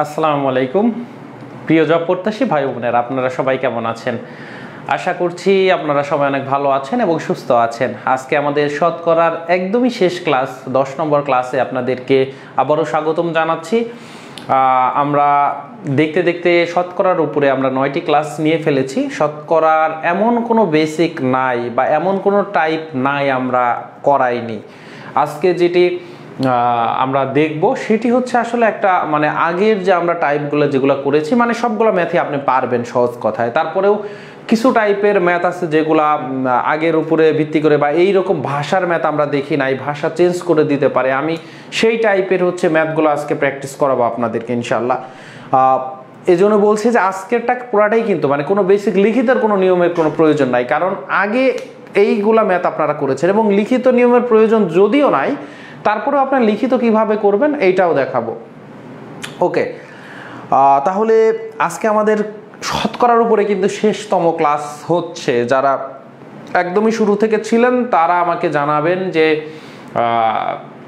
আসসালামু আলাইকুম প্রিয় জব প্রত্যাশী ভাই বোনেরা, আপনারা সবাই কেমন আছেন? আশা করছি আপনারা সবাই অনেক ভালো আছেন এবং সুস্থ আছেন। আজকে আমাদের শতকরার একদমই শেষ ক্লাস 10 নম্বর ক্লাসে আপনাদেরকে আবারও স্বাগতম জানাচ্ছি। আমরা দেখতে দেখতে শতকরার উপরে আমরা 9টি ক্লাস নিয়ে ফেলেছি। শতকরার এমন কোনো বেসিক নাই বা এমন কোনো টাইপ নাই আমরা করাইনি। আজকে যেটি আমরা দেখব সেটি হচ্ছে আসলে একটা আগের যে আমরা টাইপগুলো যেগুলো করেছি সবগুলো ম্যাথই আপনি পারবেন সহজ কথায়। তারপরেও কিছু টাইপের ম্যাথ আছে যেগুলা আগের উপরে ভিত্তি করে বা এইরকম ভাষার ম্যাথ আমরা দেখি নাই, ভাষা চেঞ্জ করে দিতে পারে। আমি সেই টাইপের ম্যাথগুলো আজকে প্র্যাকটিস করাবো আপনাদেরকে ইনশাল্লাহ। এই জন্য বলছি যে আজকেরটা পুরাটাই কিন্তু কোনো বেসিক লিখিতের কোনো নিয়মের কোনো প্রয়োজন নাই, কারণ আগে এইগুলা ম্যাথ আপনারা করেছেন এবং লিখিত নিয়মের প্রয়োজন যদিও নাই, তারপরেও আপনার লিখিত কিভাবে করবেন এইটাও দেখাবো। ওকে, তাহলে আজকে আমাদের শতকরার উপরে কিন্তু শেষতম ক্লাস হচ্ছে। যারা একদমই শুরু থেকে ছিলেন তারা আমাকে জানাবেন যে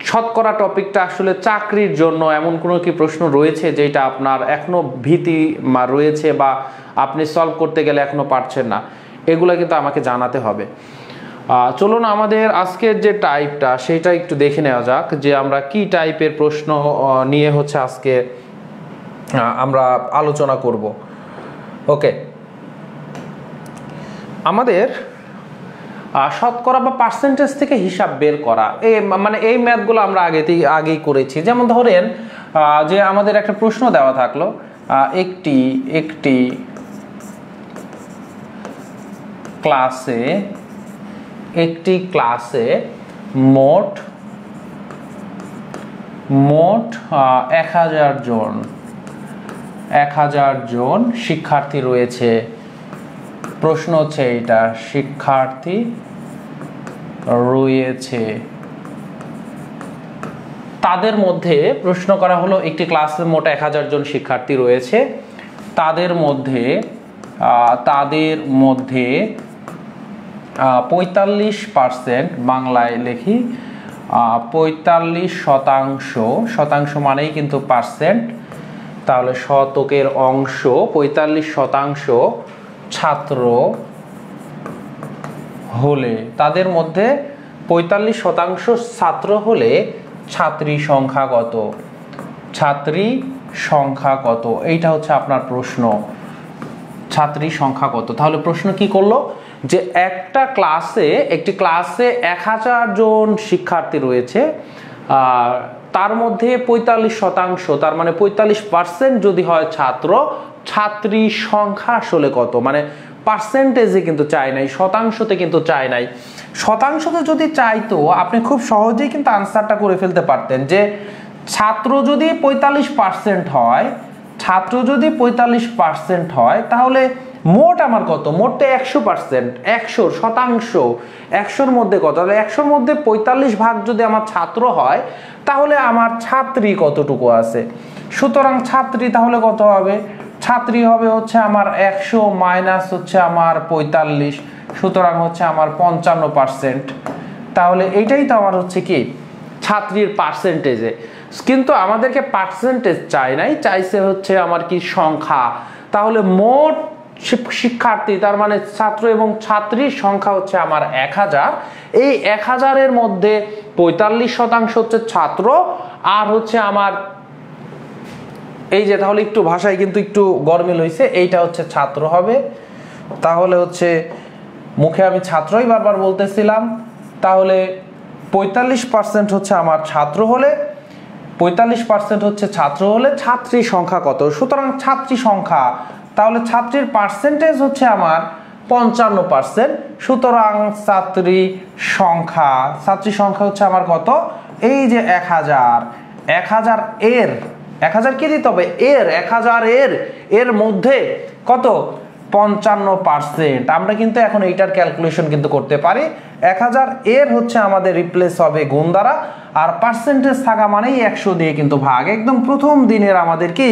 শতকরা টপিকটা আসলে চাকরির জন্য এমন কোনো কি প্রশ্ন রয়েছে যেটা আপনার এখনো ভীতি রয়েছে বা আপনি সলভ করতে গেলে এখনো পারছেন না, এগুলো কিন্তু আমাকে জানাতে হবে। চলুন আমাদের আজকের যে টাইপটা সেটা একটু দেখে নেওয়া যাক যে আমরা কি টাইপের প্রশ্ন নিয়ে আজকে আমরা আলোচনা করব। ওকে, আমাদের শতকরা বা পার্সেন্টেজ থেকে হিসাব বের করা এই ম্যাথগুলো আমরা আগেই করেছি। যেমন ধরেন যে আমাদের একটা প্রশ্ন দেওয়া থাকলো, একটি ক্লাসে মোট 1000 জন শিক্ষার্থী রয়েছে। প্রশ্ন হচ্ছে এইটা, শিক্ষার্থী রয়েছে, তাদের মধ্যে প্রশ্ন করা হলো একটি ক্লাসে মোট 1000 জন শিক্ষার্থী রয়েছে, তাদের মধ্যে 45%, বাংলায় লিখি 45%, শতাংশ মানেই কিন্তু পার্সেন্ট, তাহলে শতকের অংশ 45% ছাত্র হলে, তাদের মধ্যে 45% ছাত্র হলে ছাত্রী সংখ্যা কত? এইটা হচ্ছে আপনার প্রশ্ন, ছাত্রী সংখ্যা কত। তাহলে প্রশ্ন কি করলো যে একটি ক্লাসে 1000 জন শিক্ষার্থী রয়েছে, তার মধ্যে 45%, তার 45% যদি হয় ছাত্রী সংখ্যা আসলে কত? পার্সেন্টেজে কিন্তু চাই নাই, শতাংশতে কিন্তু চাই নাই। শতাংশতে যদি চাইতো আপনি খুব সহজেই কিন্তু আনসারটা করে ফেলতে পারতেন যে ছাত্র যদি 45% হয় তাহলে মোট আমার কত? মোটটা 100%, 100%, মধ্যে কত? তাহলে 100-র মধ্যে 45 ভাগ যদি আমার ছাত্র হয় তাহলে আমার ছাত্রী কতটুকু আছে? সুতরাং ছাত্রী তাহলে কত হবে? ছাত্রী হবে আমার 100 মাইনাস আমার 45, সুতরাং আমার 55%। তাহলে এইটাই তো আমার কি ছাত্রীর পার্সেন্টেজে। কিন্তু আমাদেরকে পার্সেন্টেজ চাই নাই, চাইছে আমার কি সংখ্যা। তাহলে মোট শিক্ষার্থী তার ছাত্র এবং ছাত্রীর সংখ্যা আমার 1000। এই 1000-এর মধ্যে 45% ছাত্র আর আমার এই যে, তাহলে একটু ভাষায় কিন্তু একটু গরমিল হয়েছে, এইটা ছাত্র হবে। তাহলে মুখে আমি ছাত্রই বারবার বলতেছিলাম। তাহলে 45% আমার ছাত্র হলে, 45% ছাত্র হলে ছাত্রী সংখ্যা কত? সুতরাং ছাত্রী সংখ্যা, তাহলে ছাত্রীর পার্সেন্টেজ আমার 55%, সুতরাং ছাত্রী সংখ্যা আমার কত? এই যে 1000 1000 কি দিতে হবে? 1000 এর মধ্যে কত? 55%। আমরা কিন্তু এখন এইটার ক্যালকুলেশন কিন্তু করতে পারি। 1000 আমাদের রিপ্লেস হবে গুণ দ্বারা, আর পার্সেন্টেজ থাকা মানেই 100 দিয়ে কিন্তু ভাগ। একদম প্রথম দিনের আমাদের কি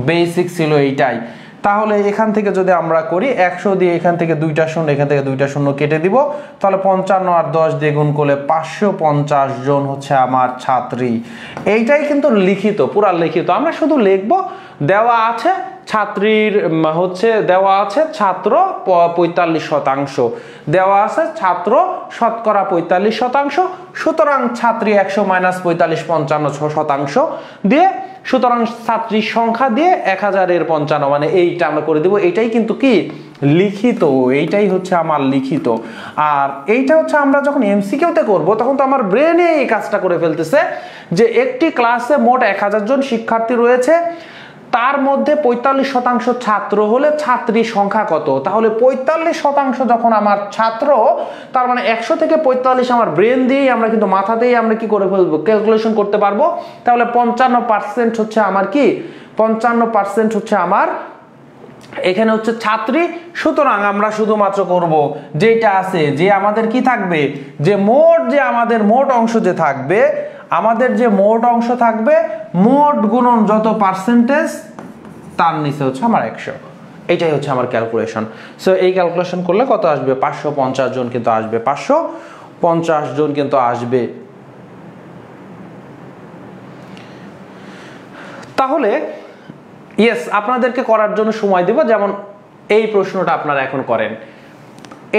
বেসিক ছিল এইটাই। তাহলে এখান থেকে যদি আমরা করি 100 দিয়ে এখান থেকে 2টা শূন্য, এখান থেকে 2টা শূন্য কেটে দিব, তাহলে 55 আর 10 দিয়ে গুণ করলে 550 জন হচ্ছে আমার ছাত্রী। এইটাই কিন্তু লিখিত, পুরা লিখিত। আমরা শুধু লিখবো দেওয়া আছে ছাত্রীর হচ্ছে দেওয়া আছে ছাত্র 45%, দেওয়া আছে ছাত্র শতকরা 45%, সুতরাং ছাত্রী 100 মাইনাস 45 55% দিয়ে, সুতরাং ছাত্রীর সংখ্যা দিয়ে 1055, মানে এইটা আমরা করে দেব। এইটাই কিন্তু কি লিখিত, এইটাই হচ্ছে আমার লিখিত। আর এইটা হচ্ছে আমরা যখন এমসিকিউতে করব তখন তো আমার ব্রেনে এই কাজটা করে ফেলতেছে যে একটি ক্লাসে মোট 1000 জন শিক্ষার্থী রয়েছে, তার মধ্যে 45% ছাত্র হলে ছাত্রীর সংখ্যা কত। তাহলে 45% যখন আমার ছাত্র, তার মানে 100 থেকে 45 আমার ব্রেন দিয়েই আমরা কিন্তু মাথাতেই আমরা কি করে ফেলবো, ক্যালকুলেশন করতে পারবো। তাহলে 55% হচ্ছে আমার কি, 55% হচ্ছে আমার এখানে হচ্ছে ছাত্রী। সুতরাং আমরা শুধুমাত্র করব যেটা আছে, যে আমাদের কি থাকবে, যে মোট, যে আমাদের মোট অংশ যে থাকবে, আমাদের যে মোট অংশ থাকবে, মোট গুণন যত পার্সেন্টেজ তার নিচে হচ্ছে আমার 100। এটাই হচ্ছে আমার ক্যালকুলেশন। সো এই ক্যালকুলেশন করলে কত আসবে, 550 জন কিন্তু আসবে, 550 জন কিন্তু আসবে। তাহলে ইয়েস, আপনাদেরকে করার জন্য সময় দেব। যেমন এই প্রশ্নটা আপনারা এখন করেন,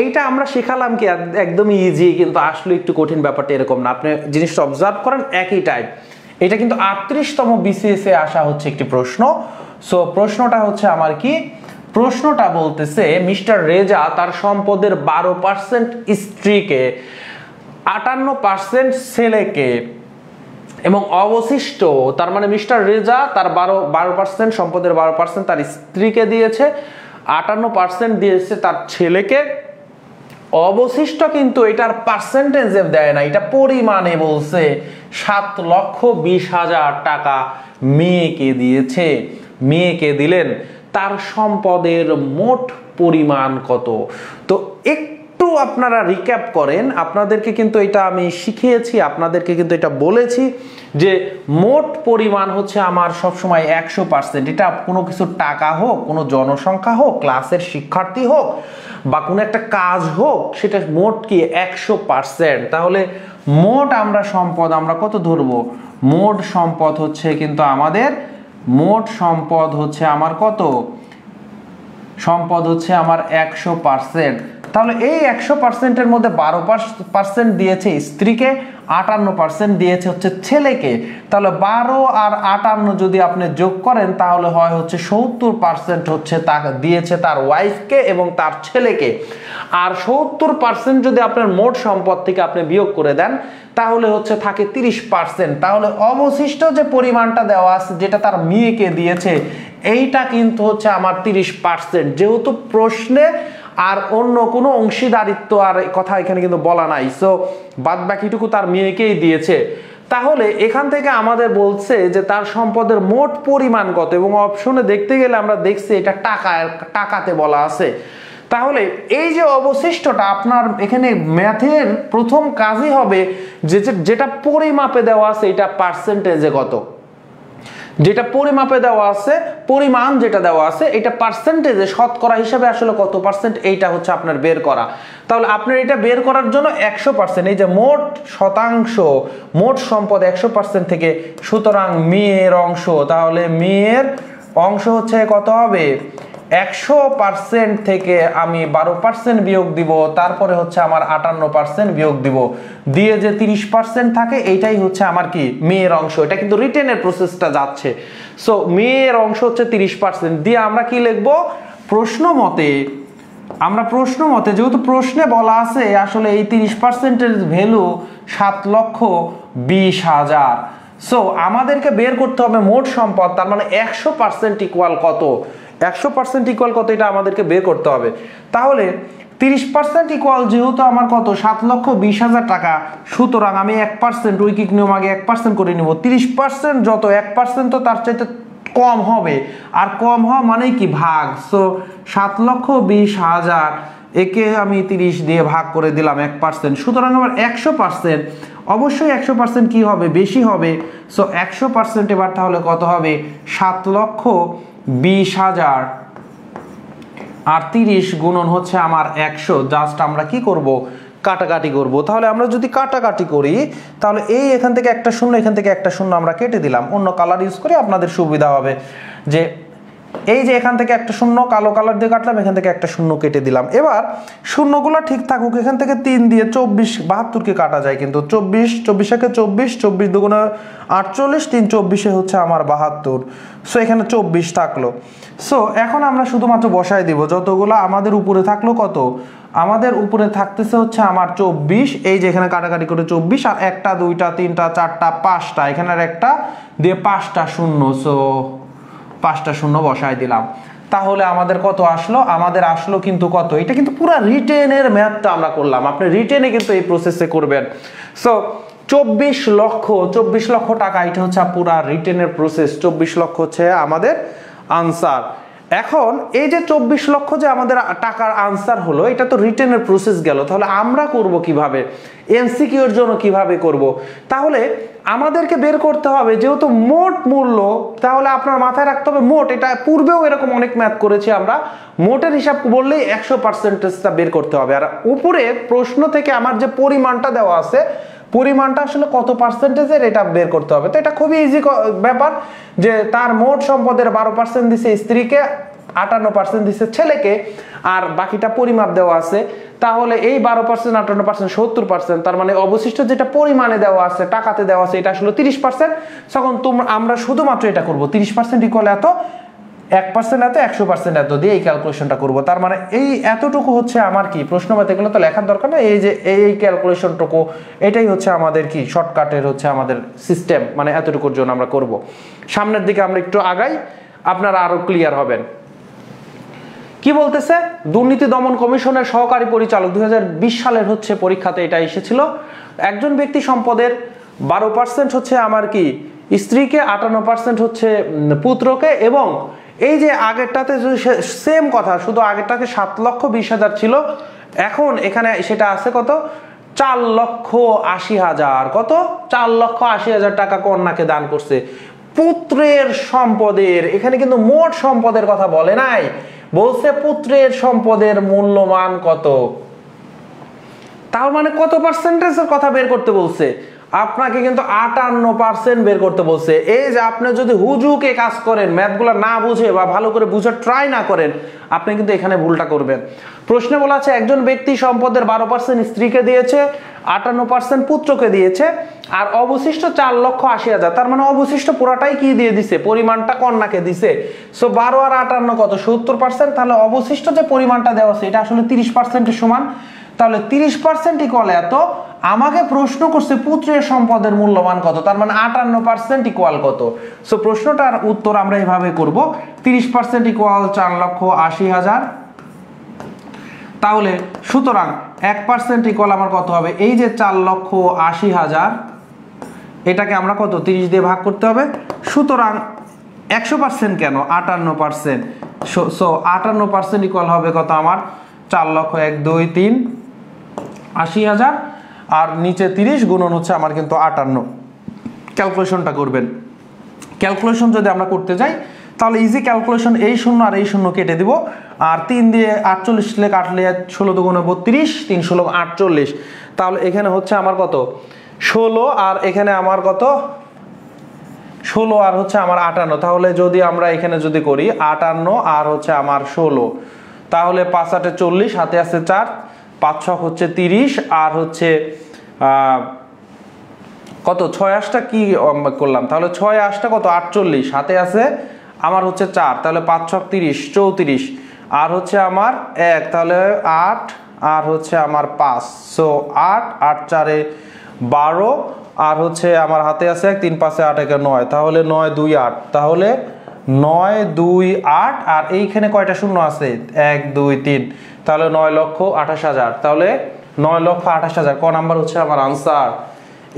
এইটা আমরা শেখালাম কি একদমই ইজি, কিন্তু আসলে একটু কঠিন ব্যাপারটা এরকম না। আপনি জিনিসটা অবজার্ভ করেন, একই টাইপ। এটা কিন্তু 38তম বিসিএস এ আসা হচ্ছে একটি প্রশ্ন। সো প্রশ্নটা হচ্ছে আমার কি, প্রশ্নটা বলতেছে মিস্টার রেজা তার সম্পদের 12% স্ত্রীকে, 58% ছেলেকে এবং অবশিষ্ট, তার মানে মিস্টার রেজা তার 12% সম্পদের 12% তার স্ত্রীকে দিয়েছে, 58% দিয়েছে তার ছেলেকে, অবশিষ্ট কিন্তু এটার পার্সেন্টেজে দেয় না, এটা পরিমাণে বলছে 7,20,000 টাকা মেয়েকে দিয়েছে, মেয়েকে দিলেন। তার সম্পদের মোট পরিমাণ কত? তো একটু আপনারা রিক্যাপ করেন, আপনাদেরকে কিন্তু এটা আমি শিখিয়েছি, আপনাদেরকে কিন্তু এটা বলেছি যে মোট পরিমাণ হচ্ছে আমার সবসময় 100%। এটা কোনো কিছু টাকা হোক, কোনো জনসংখ্যা হোক, ক্লাসের শিক্ষার্থী হোক, বা কোনো একটা কাজ হোক, সেটা মোট কি 100%। তাহলে মোট আমরা সম্পদ আমরা কত ধরবো, মোট সম্পদ হচ্ছে কিন্তু আমাদের, মোট সম্পদ হচ্ছে আমার কত, সম্পদ হচ্ছে আমার 100%। তাহলে এই 100% এর মধ্যে 12% দিয়েছে স্ত্রীকে, 58% দিয়েছে হচ্ছে ছেলেকে। তাহলে 12 আর 58 যদি আপনি যোগ করেন তাহলে হয় হচ্ছে 70% হচ্ছে তাকে দিয়েছে তার ওয়াইফকে এবং তার ছেলেকে। আর 70% যদি আপনার মোট সম্পদ থেকে আপনি বিয়োগ করে দেন তাহলে হচ্ছে থাকে 30%। তাহলে অবশিষ্ট যে পরিমাণটা দেওয়া আছে যেটা তার মেয়েকে দিয়েছে, এইটা কিন্তু হচ্ছে আমার 30%। যেহেতু প্রশ্নে আর অন্য কোনো অংশীদারিত্ব আর কথা এখানে কিন্তু বলা নাই, সো বাদ বাকিটুকু তার মেয়েকেই দিয়েছে। তাহলে এখান থেকে আমাদের বলছে যে তার সম্পদের মোট পরিমাণ কত, এবং অপশনে দেখতে গেলে আমরা দেখছি এটা টাকাতে বলা আছে। তাহলে এই যে অবশিষ্টটা আপনার এখানে ম্যাথের প্রথম কাজই হবে যেটা পরিমাপে দেওয়া আছে এটা পার্সেন্টেজে কত, যেটা পরিমাপে দেওয়া আছে, পরিমাণ যেটা দেওয়া আছে এটা পার্সেন্টেজে শতকরা হিসাবে আসলে কত পার্সেন্ট, এইটা হচ্ছে আপনার বের করা। তাহলে আপনার এটা বের করার জন্য 100%, এই যে মোট শতাংশ, মোট সম্পদ 100% থেকে, সুতরাং মেয়ের অংশ, তাহলে মেয়ের অংশ হচ্ছে কত হবে, 100% থেকে আমি 12% বিয়োগ দিব, তারপরে হচ্ছে আমার 58% বিয়োগ দিব, দিয়ে যে 30% থাকে এইটাই হচ্ছে আমার কি মেয়ের অংশ। এটা কিন্তু রিটেনের প্রসেসটা যাচ্ছে। সো মেয়ের অংশ হচ্ছে 30% দিয়ে আমরা কি লিখবো, প্রশ্ন মতে, আমরা প্রশ্ন মতে যেহেতু প্রশ্নে বলা আছে আসলে এই 30%-এর ভ্যালু 7,20,000। সো আমাদেরকে বের করতে হবে মোট সম্পদ, তার মানে 100% ইকুয়াল কত, 100% ইকুয়াল কত এটা আমাদেরকে বের করতে হবে। তাহলে 30% ইকুয়াল যেহেতু আমার কত 7,20,000 টাকা, সুতরাং আমি 1% উইকিক নিয়ম আগে 1% করে নিব। 30% যত 1% তো তার চাইতে কম হবে, আর কম হওয়া মানে কি ভাগ। সো 7,20,000 একে আমি 30 দিয়ে ভাগ করে দিলাম 1%, সুতরাং আমার 100%, অবশ্যই 100% কি হবে, বেশি হবে। সো 100% এবার তাহলে কত হবে, 7,20,000 আর 30 গুণন হচ্ছে আমার 100, জাস্ট আমরা কি করব, কাটাকাটি করব। তাহলে আমরা যদি কাটাকাটি করি তাহলে এই এখান থেকে একটা শূন্য, এখান থেকে একটা শূন্য আমরা কেটে দিলাম। অন্য কালার ইউজ করে আপনাদের সুবিধা হবে, যে এই যে এখান থেকে একটা শূন্য কালো কালার দিয়ে কাটলাম, এখান থেকে একটা শূন্য কেটে দিলাম। এবার শূন্যগুলো ঠিক থাকুক, এখান থেকে 3 দিয়ে 24 72কে কাটা যায়, কিন্তু 24 24 একে 24, 24 দুগুণে 48, 3 24 হচ্ছে আমার 72। সো এখানে 24 থাকলো। সো এখন আমরা শুধুমাত্র বসায় দিব, যতগুলো আমাদের উপরে থাকলো, কত আমাদের উপরে থাকতেছে হচ্ছে আমার 24, এই যে এখানে কাটাকাটি করে 24, আর একটা দুইটা তিনটা চারটা পাঁচটা, এখানে আর একটা দিয়ে 5টা শূন্য, সো 5টা শূন্য বসায় দিলাম। তাহলে আমাদের কত আসলো, আমাদের আসলো কিন্তু কত, এটা কিন্তু পুরো রিটেনের ম্যাথটা আমরা করলাম, আপনি রিটেনে কিন্তু এই প্রসেসে করবেন। সো 24 লক্ষ টাকা, এটা হচ্ছে পুরো রিটেনের প্রসেস। 24 লক্ষ হচ্ছে আমাদের আনসার। এখন এই যে 24 লক্ষ যে আমাদের টাকার আনসার হলো, এটা তো রিটেনের প্রসেস গেল। তাহলে আমরা করব কিভাবে, এমসিকিউর জন্য কিভাবে করব? তাহলে আমাদেরকে বের করতে হবে যেহেতু মোট মূল্য, তাহলে আপনার মাথায় রাখতে হবে মোট, এটা পূর্বেও এরকম অনেক ম্যাথ করেছি আমরা, মোটের হিসাব বললেই 100%টা বের করতে হবে। আর উপরে প্রশ্ন থেকে আমার যে পরিমাণটা দেওয়া আছে, পরিমাণটা আসলে কত পার্সেন্টেজের এটা বের করতে হবে। তো এটা খুবই ইজি ব্যাপার, যে তার মোট সম্পদের 12% দিছে স্ত্রীকে, 58% দিছে ছেলেকে, আর বাকিটা পরিমাপ দেওয়া আছে। তাহলে এই 12%, 58%, 70%, তার মানে অবশিষ্ট যেটা পরিমাণে দেওয়া আছে, টাকাতে দেওয়া আছে, এটা আসলে 30%। তখন আমরা শুধুমাত্র এটা করব, 30% ইকুয়াল এত, 1% এত, 100% এত দিয়ে এই ক্যালকুলেশনটা করব। তার মানে এই এতটুকু হচ্ছে আমার কি প্রশ্নবাতে এগুলো তো লেখার দরকার না, এই যে এই ক্যালকুলেশনটুকু, এটাই হচ্ছে আমাদের কি শর্টকাটের হচ্ছে আমাদের সিস্টেম, মানে এতটুকুর জন্য আমরা করব। সামনের দিকে আমরা একটু আগাই, আপনারা আরো ক্লিয়ার হবেন। কি বলতেছে, দুর্নীতি দমন কমিশনের সহকারী পরিচালক 2020 সালের হচ্ছে পরীক্ষাতে এটা এসেছিল। একজন ব্যক্তি সম্পদের 12% হচ্ছে আমার কি স্ত্রীকে, 58% হচ্ছে পুত্রকে, এবং এই যে আগেরটাতে সেম কথা, শুধু আগেরটাকে 7,20,000 ছিল, এখন এখানে সেটা আছে কত, 4,80,000। কত, 4,80,000 টাকা কন্যাকে দান করছে। পুত্রের সম্পদের, এখানে কিন্তু মোট সম্পদের কথা বলে নাই, বলছে পুত্রের সম্পদের মূল্যমান কত। তার মানে কত পার্সেন্টেজের কথা বের করতে বলছে, আপনাকে কিন্তু 58% বের করতে বলছে। এই যে আপনি যদি হুজুকে কাজ করেন, ম্যাথগুলো না বুঝে বা ভালো করে বুঝে ট্রাই না করেন, আপনি কিন্তু এখানে ভুলটা করবেন। প্রশ্নে বলা আছে একজন ব্যক্তি সম্পদের 12% স্ত্রীকে দিয়েছে, 58% পুত্রকে দিয়েছে, আর অবশিষ্ট 4,80,000। তার মানে অবশিষ্ট পুরাটাই কি দিয়ে দিছে, পরিমাণটা কন্যাকে দিছে। সো 12 আর 58 কত, 70%। তাহলে অবশিষ্ট যে পরিমাণটা দেওয়া আছে, এটা আসলে 30%-এর সমান। তাহলে 30% ইকুয়াল এত, আমাকে প্রশ্ন করছে পুত্রের সম্পদের মূল্যমান কত, তার মানে 58% ইকুয়াল কত। সো প্রশ্নটার উত্তর আমরা এইভাবে করব, 30% ইকুয়াল 4,80,000। তাহলে সুতরাং 1% ইকুয়াল আমার কত হবে, এই যে 4,80,000, এটাকে আমরা কত 30 দিয়ে ভাগ করতে হবে। সুতরাং 100% কেন, 58%। সো 58% ইকুয়াল হবে কত আমার, 4,1,2,3,80,000, আর নিচে 30 গুণন হচ্ছে আমার কিন্তু 58। ক্যালকুলেশনটা করবেন। ক্যালকুলেশন যদি আমরা করতে যাই তাহলে ইজি ক্যালকুলেশন, এই শূন্য আর এই শূন্য কেটে দিব, আর 3 দিয়ে 48 কাটলে 16 দুগুণে 32, 3 16 48। তাহলে এখানে হচ্ছে আমার কত 16, আর এখানে আমার কত 16, আর হচ্ছে আমার 58। তাহলে যদি আমরা এখানে যদি করি 58 আর হচ্ছে আমার 16, তাহলে 5 8 40, হাতে আছে 4, 5 6 হচ্ছে 30, আর হচ্ছে কত 6 8টা কি করলাম, তাহলে 6 8টা কত 48, হাতে আছে আমার হচ্ছে 4, তাহলে 5 6 30 34, আর হচ্ছে আমার 1, তাহলে 8, আর হচ্ছে আমার 5। সো 8 8 4 12, আর হচ্ছে আমার হাতে আছে 1, 3 5 8 1 9, তাহলে 9 2 8, তাহলে 9 2 8, আর এইখানে কয়টা শূন্য আছে 1 2 3, তাহলে 9,28,000। তাহলে 9,28,000 ক নাম্বার হচ্ছে আমার আনসার,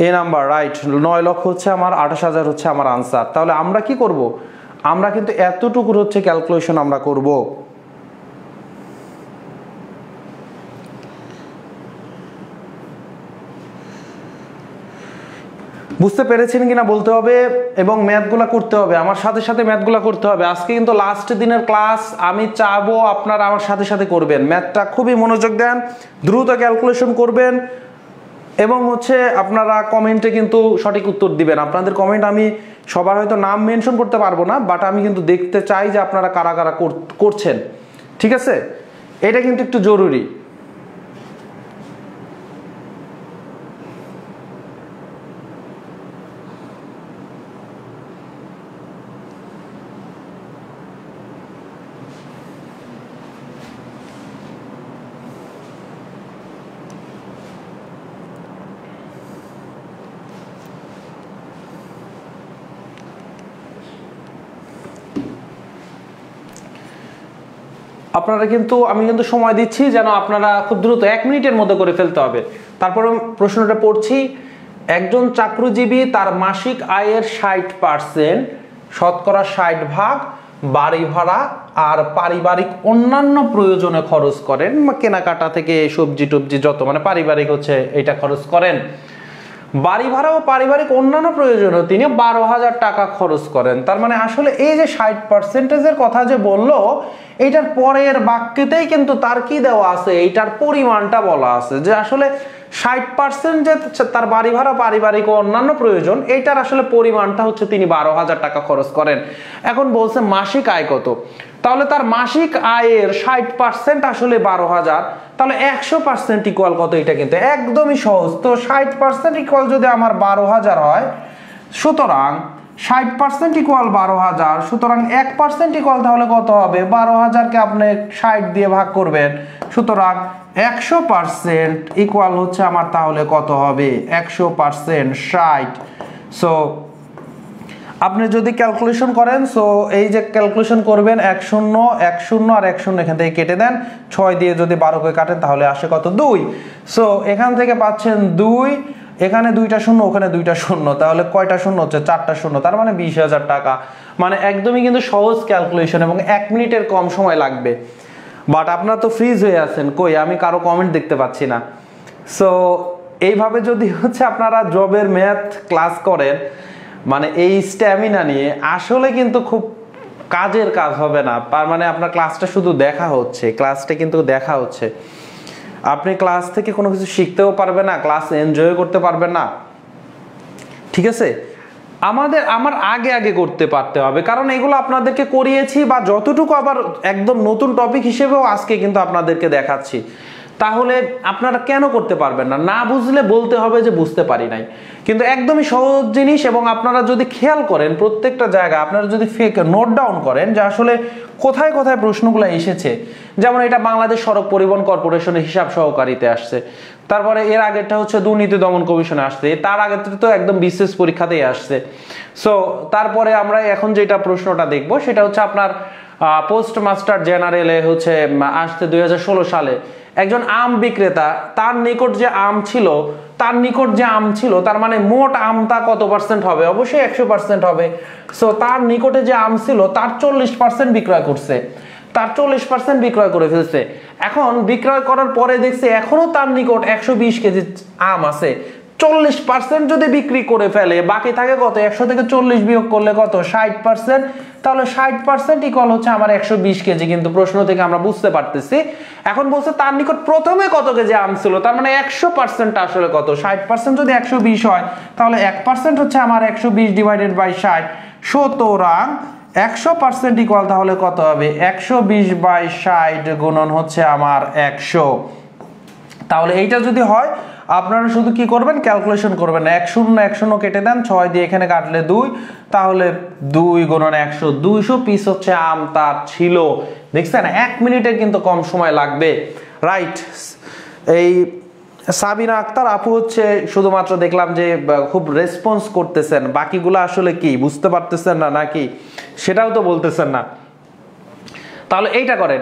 এ নাম্বার, রাইট। 9 লক্ষ হচ্ছে আমার 28,000 হচ্ছে আমার আনসার। তাহলে আমরা কি করব, আমরা কিন্তু এতটুকুর হচ্ছে ক্যালকুলেশন আমরা করব। বুঝতে পেরেছেন কিনা বলতে হবে এবং ম্যাথগুলো করতে হবে, আমার সাথে সাথে ম্যাথগুলো করতে হবে। আজকে কিন্তু লাস্ট দিনের ক্লাস, আমি চাবো আপনারা আমার সাথে সাথে করবেন। ম্যাথটা খুবই মনোযোগ দেন, দ্রুত ক্যালকুলেশন করবেন এবং হচ্ছে আপনারা কমেন্টে কিন্তু সঠিক উত্তর দিবেন। আপনাদের কমেন্ট আমি সবার হয়তো নাম মেনশন করতে পারবো না, বাট আমি কিন্তু দেখতে চাই যে আপনারা কারা কারা করছেন, ঠিক আছে? এটা কিন্তু একটু জরুরি। আপনারা কিন্তু আমি কিন্তু সময় দিচ্ছি যেন আপনারা খুব দ্রুত 1 মিনিটের মধ্যে করে ফেলতে হবে। তারপরে প্রশ্নটা পড়ছি, একজন চাকরিজীবী তার মাসিক আয়ের 60% শতকরা 60% বাড়ি ভাড়া আর পারিবারিক অন্যান্য প্রয়োজনে খরচ করেন, কেনাকাটা থেকে সবজি টবজি যত মানে পারিবারিক হচ্ছে এটা খরচ করেন। বাড়ি ভাড়া ও পারিবারিক অন্যান্য প্রয়োজনে তিনি 12,000 টাকা খরচ করেন। তার মানে আসলে এই যে 60%-এর কথা যে বললো, এইটার পরের বাক্যতেই কিন্তু তার কি দেওয়া আছে, এইটার পরিমাণটা বলা আছে যে আসলে 60% যে তার বাড়ি ভাড়া পারিবারিক ও অন্যান্য প্রয়োজন, এইটার আসলে পরিমাণটা হচ্ছে তিনি 12,000 টাকা খরচ করেন। এখন বলছে মাসিক আয় কত, তাহলে তার মাসিক আয়ের 60% আসলে 12,000, তাহলে 100% ইকুয়াল কত? এটা কিন্তু একদমই সহজ। তো 60% ইকুয়াল যদি আমার 12,000 হয়, সুতরাং 60% ইকুয়াল 12,000, সুতরাং 1% ইকুয়াল তাহলে কত হবে? 12,000-কে আপনি 60 দিয়ে ভাগ করবেন, সুতরাং 100% ইকুয়াল হচ্ছে আমার তাহলে কত হবে? 100% 60। সো আপনি যদি ক্যালকুলেশন করেন, সো এই যে ক্যালকুলেশন করবেন 1 0 1 0 আর 1 0 এখান থেকে কেটে দেন, 6 দিয়ে যদি 12 কে কাটেন তাহলে আসে কত? 2। সো এখান থেকে পাচ্ছেন 2, এখানে 2টা শূন্য, ওখানে 2টা শূন্য, তাহলে কয়টা শূন্য হচ্ছে? 4টা শূন্য, তার মানে 20,000 টাকা। মানে একদমই কিন্তু সহজ ক্যালকুলেশন এবং 1 মিনিটের কম সময় লাগবে। বাট আপনারা তো ফ্রিজ হয়ে আছেন, কই আমি কারো কমেন্ট দেখতে পাচ্ছি না। সো এইভাবে যদি হচ্ছে আপনারা জবের ম্যাথ ক্লাস করেন, মানে এই স্ট্যামিনা নিয়ে, আসলে কিন্তু খুব কাজের কাজ হবে না। তার মানে আপনার ক্লাসটা শুধু দেখা হচ্ছে, ক্লাসটা কিন্তু দেখা হচ্ছে, আপনি ক্লাস থেকে কোনো কিছু শিখতেও পারবেন না, ক্লাস এনজয় করতে পারবেন না, ঠিক আছে? আমার আগে করতে পারতে হবে, কারণ এগুলো আপনাদেরকে করিয়েছি বা যতটুকু আবার একদম নতুন টপিক হিসেবেও আজকে কিন্তু আপনাদেরকে দেখাচ্ছি। তাহলে আপনারা কেন করতে পারবেন না? না বুঝলে বলতে হবে যে বুঝতে পারি নাই, কিন্তু একদমই সহজ জিনিস। এবং আপনারা যদি খেয়াল করেন প্রত্যেকটা জায়গায়, আপনারা যদি নোট ডাউন করেন যে আসলে কোথায় কোথায় প্রশ্নগুলো এসেছে, যেমন এটা বাংলাদেশ সড়ক পরিবহন কর্পোরেশনের হিসাব সহকারীতে আসছে, তারপরে এর আগেরটা হচ্ছে দুর্নীতি দমন কমিশনে আসছে, তার আগেরটা তো একদম বিশেষ পরীক্ষাতেই আসছে। সো তারপরে আমরা এখন যেটা প্রশ্নটা দেখব সেটা হচ্ছে আপনার পোস্ট মাস্টার জেনারেলে হচ্ছে আসছে 2016 সালে। একজন আম বিক্রেতা, তার নিকট যে আম ছিল তার মানে মোট আমটা কত পার্সেন্ট হবে? অবশ্যই 100% হবে। সো তার নিকটে যে আম ছিল তার 40% বিক্রয় করছে, তার 40% বিক্রয় করে ফেলছে। এখন বিক্রয় করার পরে দেখছে এখনো তার নিকট 120 কেজি আম আছে। 40% যদি বিক্রি করে ফেলে, বাকি থাকে কত? 100 থেকে 40 বিয়োগ করলে কত? 60%। তাহলে 60% ইকুয়াল হচ্ছে আমার 120 কেজি, কিন্তু প্রশ্ন থেকে আমরা বুঝতে পারতেছি। এখন বলছে তার নিকট প্রথমে কত কেজি আম ছিল, তার মানে 100% আসলে কত? 60% যদি 120 হয়, তাহলে 1% হচ্ছে আমার 120 ডিভাইডেড বাই 60। সুতরাং 100% ইকুয়াল তাহলে কত হবে? 120 বাই 60 গুণন হচ্ছে আমার 100। তাহলে এইটা যদি হয়, আপনারা শুধু কি করবেন? ক্যালকুলেশন করবেন। 1 0 1 0 কেটে দেন, 6 দিয়ে এখানে কাটলে 2, তাহলে 2 গুণন 100, 200 পিস হচ্ছে আম তার ছিল। দেখছেন 1 মিনিটের কিন্তু কম সময় লাগবে, রাইট? এই সাবিনা আক্তার আপু হচ্ছে শুধুমাত্র দেখলাম যে খুব রেসপন্স করতেছেন, বাকিগুলো আসলে কি বুঝতে পারতেছেন না নাকি সেটাও তো বলতেছেন না। তাহলে এইটা করেন,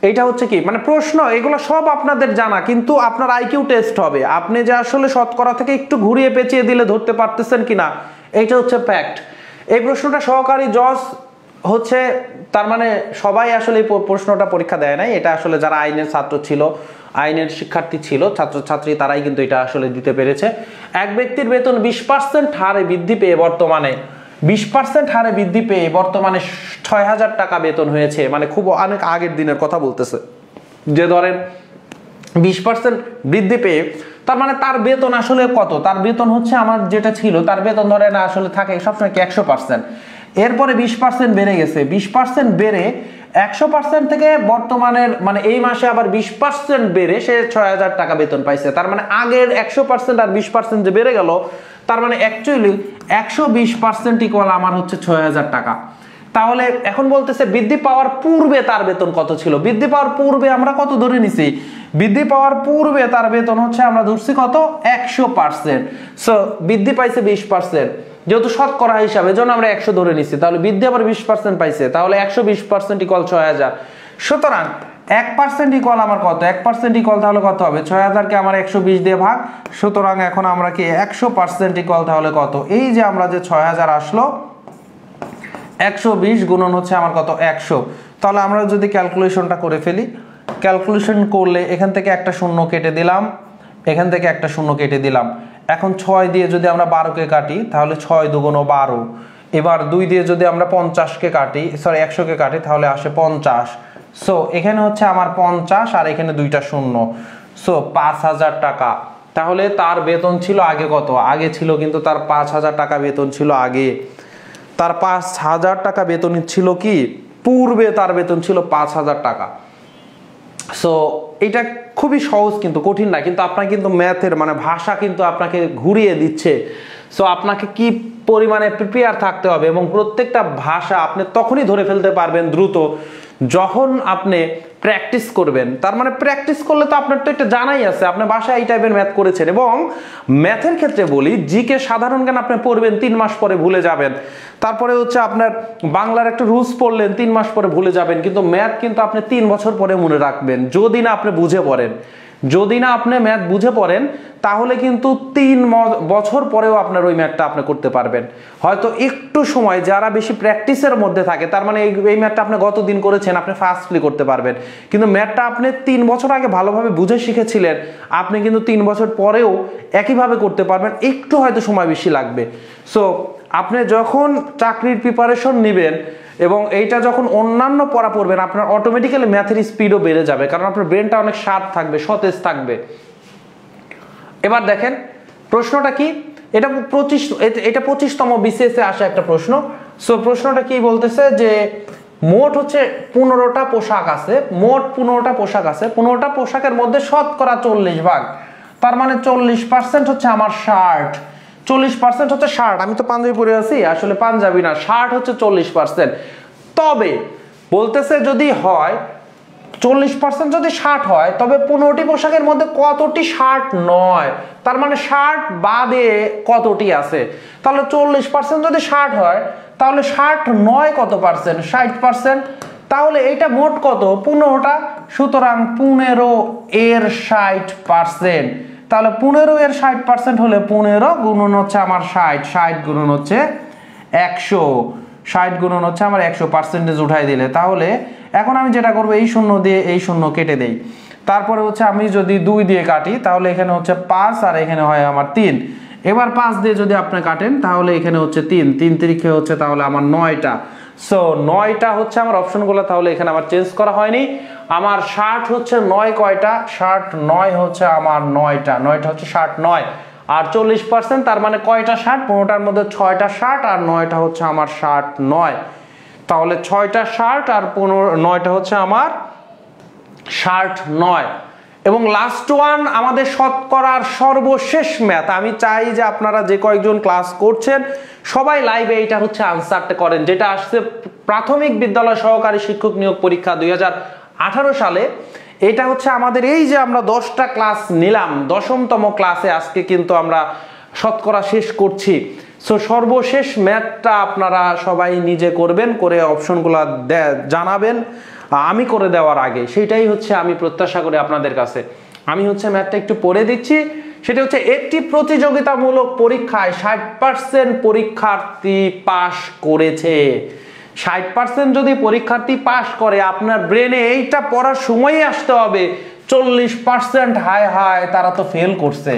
এইটা হচ্ছে কি মানে প্রশ্ন, এগুলো সব আপনাদের জানা, কিন্তু আপনার আইকিউ টেস্ট হবে। আপনি যে আসলে শতকরা থেকে একটু ঘুরিয়ে পেঁচিয়ে দিলে ধরতে পারতেছেন কিনা, এইটা হচ্ছে ফ্যাক্ট। এই প্রশ্নটা সহকারী জজ হচ্ছে, তার মানে সবাই আসলে এই প্রশ্নটা পরীক্ষা দেয় নাই, এটা আসলে যারা আইনের ছাত্র ছিল, আইনের শিক্ষার্থী ছিল, ছাত্রছাত্রী, তারাই কিন্তু এটা আসলে দিতে পেরেছে। এক ব্যক্তির বেতন 20% হারে বৃদ্ধি পেয়ে বর্তমানে 20% হারে বৃদ্ধি পেয়ে বর্তমানে 6000 টাকা বেতন হয়েছে, মানে খুব অনেক আগের দিনের কথা বলতেছে, যে ধরেন 20% বৃদ্ধি পেয়ে, তার মানে তার বেতন আসলে কত, তার বেতন হচ্ছে আমার যেটা ছিল তার বেতন ধরে না আসলে থাকে সবসময় কি 100%, এরপরে 20% বেড়ে গেছে, 20% বেড়ে 100% থেকে বর্তমানের মানে এই মাসে আবার 20% বেড়ে সে 6000 টাকা বেতন পাইছে। তার মানে আগের 100% আর 20% যে বেড়ে গেল, তার মানে অ্যাকচুয়ালি 120% ইকুয়াল আমার হচ্ছে 6000 টাকা। তাহলে এখন বলতেছে বৃদ্ধি পাওয়ার পূর্বে তার বেতন কত ছিল। বৃদ্ধি পাওয়ার পূর্বে আমরা কত ধরে নিছি, বৃদ্ধি পাওয়ার পূর্বে তার বেতন হচ্ছে আমরা ধরছি কত 100%। সো বৃদ্ধি পাইছে 20%, যেহেতু শতকরা হিসাবে জন্য আমরা 100 ধরে নিচ্ছি, তাহলে বৃদ্ধি আবার 20% পাইছে, তাহলে 120% ইকুয়াল 6000। সুতরাং 1% ইকুয়াল আমার কত, 1% ইকুয়াল তাহলে কত হবে, 6000 কে আমার 120 দিয়ে ভাগ, সুতরাং এখন আমরা কি 100% ইকুয়াল তাহলে কত, এই যে আমরা যে 6000 আসলো 120 গুণন হচ্ছে আমার কত 100। তাহলে আমরা যদি ক্যালকুলেশনটা করে ফেলি, ক্যালকুলেশন করলে এখান থেকে একটা শূন্য কেটে দিলাম, এখান থেকে একটা শূন্য কেটে দিলাম, এখন 6 দিয়ে যদি আমরা 12 কে কাটি তাহলে 6 দুগুণ 12, এবার 2 দিয়ে যদি আমরা 50 কে কাটি, সরি 100 কে কাটি তাহলে আসে 50। সো এখানে হচ্ছে আমার 50 আর এখানে দুইটা শূন্য, সো 5000 টাকা। তাহলে তার বেতন ছিল আগে কত, আগে ছিল কিন্তু তার 5000 টাকা বেতন ছিল আগে, তার 5000 টাকা বেতন ছিল কি পূর্বে, তার বেতন ছিল 5000 টাকা। সো এটা খুবই সহজ, কিন্তু কঠিন না, কিন্তু আপনাকে কিন্তু ম্যাথের মানে ভাষা কিন্তু আপনাকে ঘুরিয়ে দিচ্ছে। সো আপনাকে কি পরিমাণে প্রিপেয়ার থাকতে হবে, এবং প্রত্যেকটা ভাষা আপনি তখনই ধরে ফেলতে পারবেন দ্রুত যখন আপনি প্র্যাকটিস করবেন। তার মানে প্র্যাকটিস করলে তো আপনার তো এটা জানাই আছে, আপনি বাসায় এই টাইপের ম্যাথ করেছেন। এবং ম্যাথের ক্ষেত্রে বলি, জিকে সাধারণ জ্ঞান আপনি পড়বেন 3 মাস পরে ভুলে যাবেন, তারপরে হচ্ছে আপনার বাংলার একটা রুলস পড়লেন 3 মাস পরে ভুলে যাবেন, কিন্তু ম্যাথ কিন্তু আপনি 3 বছর পরে মনে রাখবেন যদি না আপনি বুঝে পড়েন। যদি না আপনি ম্যাথ বুঝে পড়েন তাহলে কিন্তু 3 বছর পরেও আপনার ওই ম্যাথটা আপনি করতে পারবেন। হয়তো একটু সময়, যারা বেশি প্র্যাকটিসের মধ্যে থাকে, তার মানে এই ম্যাথটা আপনি গত দিন করেছেন, আপনি ফাস্টলি করতে পারবেন, কিন্তু ম্যাথটা আপনি 3 বছর আগে ভালোভাবে বুঝে শিখেছিলেন, আপনি কিন্তু 3 বছর পরেও একইভাবে করতে পারবেন, একটু হয়তো সময় বেশি লাগবে। সো আপনি যখন চাকরির প্রিপারেশন নেবেন এবং এইটা যখন অন্যান্য পড়া পড়বেন, আপনার অটোমেটিক্যালি ম্যাথের স্পিডও বেড়ে যাবে, কারণ আপনার ব্রেনটা অনেক শার্প থাকবে, সতেজ থাকবে। এবার দেখেন প্রশ্নটা কি, এটা 25তম বিসিএস এ আসা একটা প্রশ্ন। সো প্রশ্নটা কি বলতেছে যে মোট হচ্ছে 15টা পোশাক আছে, মোট 15টা পোশাক আছে, 15টা পোশাকের মধ্যে শতকরা 40 ভাগ, তার মানে 40% হচ্ছে আমার শার্ট, 40% হচ্ছে শার্ট। আমি তো পাঞ্জাবি পরে আছি, আসলে পাঞ্জাবি না, শার্ট হচ্ছে 40%। তবে বলতেছে যদি হয় 40% যদি শার্ট হয়, তবে 15টি পোশাকের মধ্যে কতটি শার্ট নয়, তার মানে শার্ট বাদে কতটি আছে। তাহলে 40% যদি শার্ট হয় তাহলে শার্ট নয় কত পার্সেন্ট, 60%। তাহলে এইটা মোট কত 15টা, সুতরাং 15 এর 60%। তাহলে 15 এর 60% হলে 15 গুণন হচ্ছে আমার 60, 60 গুণন হচ্ছে 100, 60 গুণন হচ্ছে আমার 100% উঠাই দিলে। তাহলে এখন আমি যেটা করবো, এই শূন্য দিয়ে এই শূন্য কেটে দেই, তারপরে হচ্ছে আমি যদি 2 দিয়ে কাটি তাহলে এখানে হচ্ছে 5 আর এখানে হয় আমার 3। এবার 5 দিয়ে যদি আপনি কাটেন তাহলে এখানে হচ্ছে 3, 3 তিরিখে হচ্ছে তাহলে আমার 9টা। সো 9টা হচ্ছে আমার অপশনগুলো, তাহলে এখানে আমার চেঞ্জ করা হয়নি। আমার শার্ট হচ্ছে 9 কয়টা, শার্ট 9 হচ্ছে আমার 9টা, 9টা হচ্ছে শার্ট 9, আর 40% তার মানে কয়টা শার্ট, 15টার মধ্যে 6টা শার্ট আর 9টা হচ্ছে আমার শার্ট 9। তাহলে 6টা শার্ট আর 9টা হচ্ছে আমার শার্ট 9। এবং লাস্ট ওয়ান আমাদের শতকরার সর্বশেষ ম্যাথ। আমি চাই যে আপনারা যে কয়েকজন ক্লাস করছেন সবাই লাইভে এটা হচ্ছে আনসারটা করেন, যেটা আসছে প্রাথমিক বিদ্যালয় সহকারী শিক্ষক নিয়োগ পরীক্ষা 2018 সালে। এটা হচ্ছে আমাদের এই যে আমরা 10টা ক্লাস নিলাম, 10তম ক্লাসে আজকে কিন্তু আমরা শতকরা শেষ করছি। সো সর্বশেষ ম্যাথটা আপনারা সবাই নিজে করবেন, করে অপশনগুলো জানাবেন আমি করে দেওয়ার আগে, সেটাই হচ্ছে আমি প্রত্যাশা করি আপনাদের কাছে। আমি হচ্ছে ম্যাথটা একটু পড়ে দিচ্ছি। সেটা হচ্ছে একটি প্রতিযোগিতামূলক পরীক্ষায় 60% পরীক্ষার্থী পাস করেছে। 60% যদি পরীক্ষার্থী পাস করে, আপনার ব্রেনে এইটা পড়ার সময়ই আসতে হবে 40% হায় হায় তারা তো ফেল করছে।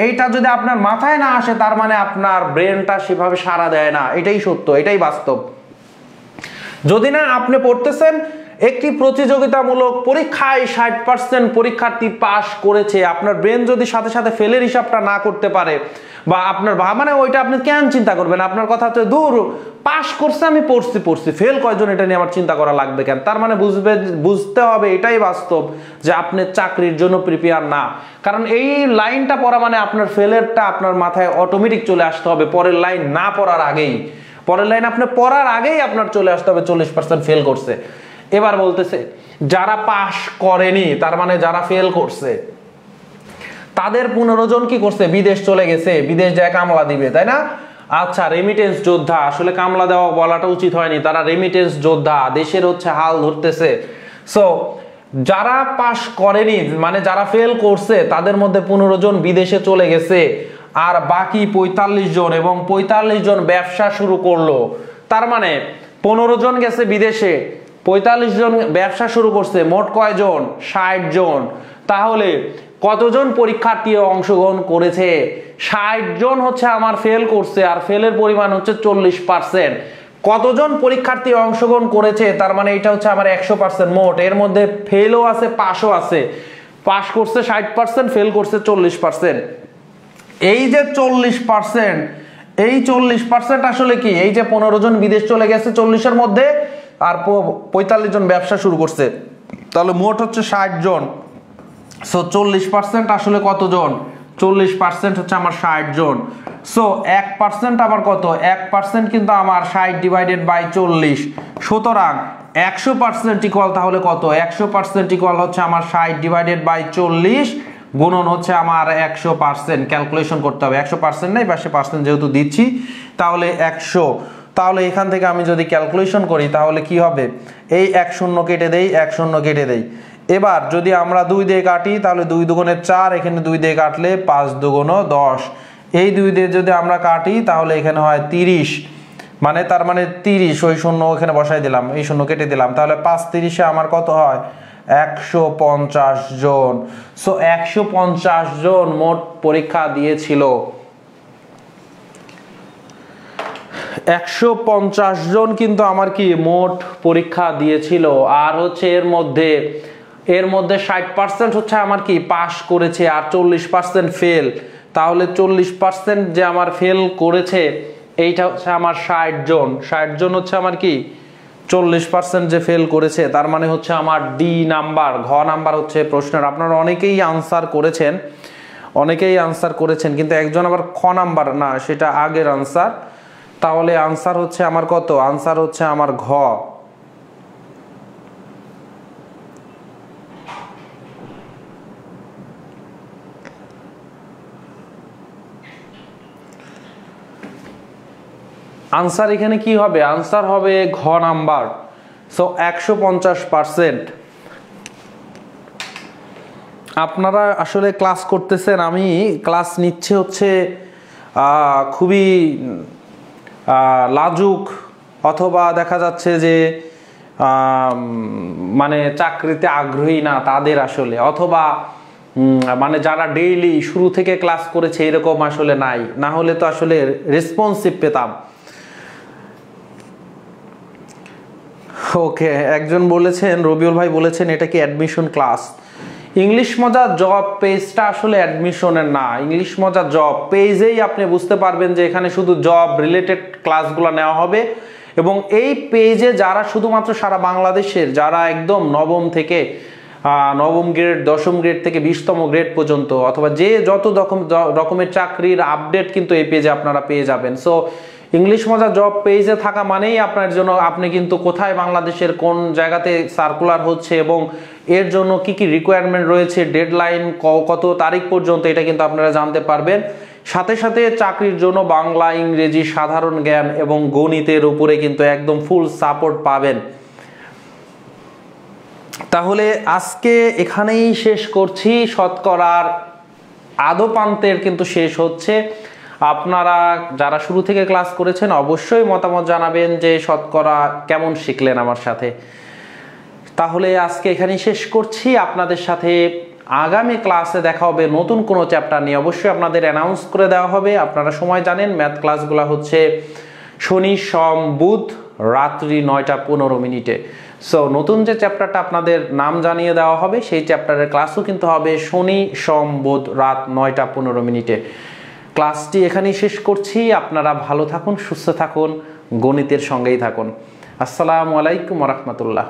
এইটা যদি আপনার মাথায় না আসে তার মানে আপনার ব্রেনটা সেভাবে সাড়া দেয় না, এটাই সত্য, এটাই বাস্তব। যদি না আপনি পড়তেছেন একটি প্রতিযোগিতামূলক পরীক্ষায় 60% পরীক্ষার্থী পাস করেছে, আপনার ব্রেন যদি সাথে সাথে ফেলের হিসাবটা না করতে পারে বা আপনার মানে ওইটা আপনি কেন চিন্তা করবেন? আপনার কথা হচ্ছে দূর, পাস করছে আমি পড়ছি, ফেল কয়জন এটা নিয়ে আমার চিন্তা করা লাগবে কেন? তার মানে বুঝতে হবে এটাই বাস্তব যে আপনি চাকরির জন্য প্রিপেয়ার না। কারণ এই লাইনটা পড়া মানে আপনার ফেলেরটা আপনার মাথায় অটোমেটিক চলে আসতে হবে পরের লাইন না পড়ার আগেই। পরের লাইন আপনি পড়ার আগেই আপনার চলে আসতে হবে 40% ফেল করছে। এবার বলতেছে যারা পাস করেনি, তার মানে যারা ফেল করছে তাদের 15 জন কি করছে? বিদেশ চলে গেছে, বিদেশ যায় কামলা দিবে, তাই না? আচ্ছা, রেমিটেন্স যোদ্ধা, আসলে কামলা দেওয়া বলাটা উচিত হয়নি, তারা রেমিটেন্স যোদ্ধা, দেশের হচ্ছে হাল ধরতেছে। সো যারা পাস করেনি মানে যারা ফেল করছে তাদের মধ্যে 15 জন বিদেশে চলে গেছে, আর বাকি 45 জন, এবং 45 জন ব্যবসা শুরু করলো। তার মানে 15 জন গেছে বিদেশে, 45 জন ব্যবসা শুরু করছে, মোট কয়জন? 60 জন। তাহলে কতজন পরীক্ষার্থী অংশগ্রহণ করেছে? 60 জন হচ্ছে আমার ফেল করছে, আর ফেলের পরিমাণ হচ্ছে 40%। কতজন পরীক্ষার্থী অংশগ্রহণ করেছে? তার মানে এটা হচ্ছে আমার 100% মোট, এর মধ্যে ফেলও আছে পাসও আছে। পাস করছে 60%, ফেল করছে 40%। এই যে 40%, এই 40% আসলে কি? এই যে 15 জন বিদেশ চলে গেছে 40-এর মধ্যে, আর 45 জন ব্যবসা শুরু করছে, তাহলে মোট হচ্ছে 60 জন। সো 40% আসলে কতজন? 40% হচ্ছে আমার 60 জন। সো 1% আবার কত? 1% কিন্তু আমার 60 ডিভাইডেড বাই 40। সুতরাং 100% ইকুয়াল তাহলে কত? 100% ইকুয়াল হচ্ছে আমার 60 ডিভাইডেড বাই 40 গুণন হচ্ছে আমার 100%। ক্যালকুলেশন করতে হবে, 100% নাই, পাশে পার্সেন্ট যেহেতু দিচ্ছি, তাহলে 100। তাহলে এখান থেকে আমি যদি ক্যালকুলেশন করি তাহলে কি হবে? এই 1 শূন্য কেটে দেই, 1 শূন্য কেটে দেই। এবার যদি আমরা 2 দিয়ে কাটি তাহলে 2 দুগুণে 4, এখানে 2 দিয়ে কাটলে 5 দুগুণ 10। এই 2 দিয়ে যদি আমরা কাটি তাহলে এখানে হয় 30, মানে তার মানে 30, ওই শূন্য এখানে বসাই দিলাম, এই শূন্য কেটে দিলাম, তাহলে 5 30-এ আমার কত হয়? 150 জন। সো 150 জন মোট পরীক্ষা দিয়েছিল। 150 জন কিন্তু আমার কি মোট পরীক্ষা দিয়েছিল, আর হচ্ছে এর মধ্যে 60% হচ্ছে আমার কি পাস করেছে, আর 40% ফেল। তাহলে 40% যে আমার ফেল করেছে এইটা হচ্ছে আমার 60 জন। 60 জন হচ্ছে আমার কি 40% যে ফেল করেছে, তার মানে হচ্ছে আমার ডি নাম্বার, ঘ নাম্বার হচ্ছে প্রশ্নের। আপনারা অনেকেই আনসার করেছেন, কিন্তু একজন আবার খ নাম্বার না, সেটা আগের আনসার। তাহলে আনসার হচ্ছে আমার কত? আনসার হচ্ছে আমার ঘ। আনসার এখানে কি হবে? আনসার হবে ঘ নাম্বার। সো 150%। আপনারা আসলে ক্লাস করতেছেন, আমি ক্লাস নিচ্ছে হচ্ছে খুবই লাজুক, অথবা দেখা যাচ্ছে যে মানে চাকরিতে আগ্রহী না তাদের আসলে, অথবা মানে যারা ডেইলি শুরু থেকে ক্লাস করেছে এরকম আসলে নাই, না হলে তো আসলে রেসপন্সিভ পেতাম। ওকে, একজন বলেছেন, রবিউল ভাই বলেছেন এটা কি অ্যাডমিশন ক্লাস? ইংলিশ মজা জব পেজটা আসলে অ্যাডমিশনের না, ইংলিশ মজা জব পেজেই আপনি বুঝতে পারবেন যে এখানে শুধু জব রিলেটেড ক্লাসগুলো নেওয়া হবে। এবং এই পেজে যারা শুধুমাত্র সারা বাংলাদেশের যারা একদম নবম থেকে নবম গ্রেড, দশম গ্রেড থেকে 20তম গ্রেড পর্যন্ত, অথবা যে যত রকমের চাকরির আপডেট কিন্তু এই পেজে আপনারা পেয়ে যাবেন। সো ইংলিশ মজা জব পেজে থাকা মানেই আপনার জন্য, আপনি কিন্তু কোথায় বাংলাদেশের কোন জায়গাতে সার্কুলার হচ্ছে এবং এর জন্য কি কি রিকোয়ারমেন্ট রয়েছে, ডেডলাইন কত তারিখ পর্যন্ত, এটা কিন্তু আপনারা জানতে পারবেন। সাথে সাথে চাকরির জন্য বাংলা, ইংরেজি, সাধারণ জ্ঞান এবং গণিতের উপরে কিন্তু একদম ফুল সাপোর্ট পাবেন। তাহলে আজকে এখানেই শেষ করছি। শতকরার আদপান্তের কিন্তু শেষ হচ্ছে। আপনারা যারা শুরু থেকে ক্লাস করেছেন অবশ্যই মতামত জানাবেন যে শতকরা কেমন শিখলেন আমার সাথে। তাহলে আজকে এখানেই শেষ করছি। আপনাদের সাথে আগামী ক্লাসে দেখা হবে নতুন কোনো চ্যাপ্টার নিয়ে। অবশ্যই আপনাদের অ্যানাউন্স করে দেওয়া হবে। আপনারা সময় জানেন, ম্যাথ ক্লাসগুলো হচ্ছে শনি সোম বুধ রাত্রি 9টা 15 মিনিটে। সো নতুন যে চ্যাপ্টারটা আপনাদের নাম জানিয়ে দেওয়া হবে সেই চ্যাপ্টারের ক্লাসও কিন্তু হবে শনি সোম বুধ রাত 9টা 15 মিনিটে। ক্লাসটি এখানেই শেষ করছি। আপনারা ভালো থাকুন, সুস্থ থাকুন, গণিতের সঙ্গেই থাকুন। আসসালামু আলাইকুম ওয়া রাহমাতুল্লাহ।